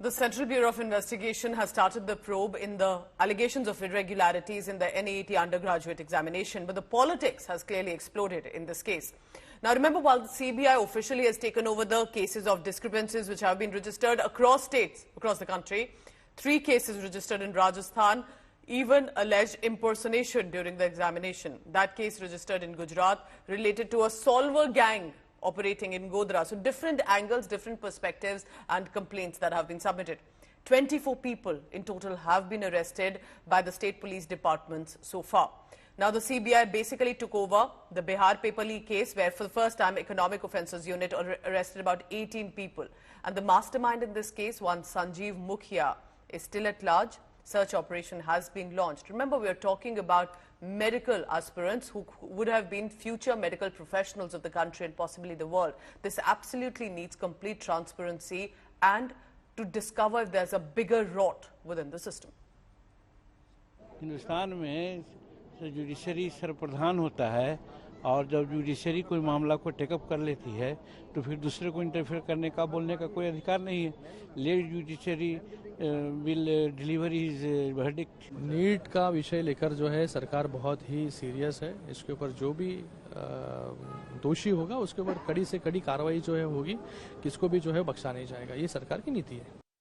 The Central Bureau of Investigation has started the probe in the allegations of irregularities in the NEET undergraduate examination, but the politics has clearly exploded in this case. Now remember, while the CBI officially has taken over the cases of discrepancies which have been registered across states, across the country, 3 cases registered in Rajasthan, even alleged impersonation during the examination. That case registered in Gujarat related to a solver gang operating in Godhra. So different angles, different perspectives and complaints that have been submitted. 24 people in total have been arrested by the state police departments so far. Now the CBI basically took over the Bihar paper leak case, where for the first time Economic Offences Unit arrested about 18 people. And the mastermind in this case, one Sanjeev Mukhia, is still at large. Search operation has been launched. Remember, we are talking about medical aspirants who would have been future medical professionals of the country and possibly the world. This absolutely needs complete transparency and to discover if there's a bigger rot within the system. Hindustan में judiciary सर्वप्रधान होता है और जब judiciary कोई मामला को take up कर लेती है तो फिर दूसरे को इंटरफेयर करने का बोलने का कोई अधिकार नहीं है. Let judiciary will deliver his verdict. NEET का विषय लेकर जो है सरकार बहुत ही सीरियस है. इसके ऊपर जो भी दोषी होगा उसके ऊपर कड़ी से कड़ी कार्रवाई जो है होगी. किसको भी जो है बख्शा नहीं जाएगा. ये सरकार की नीति है.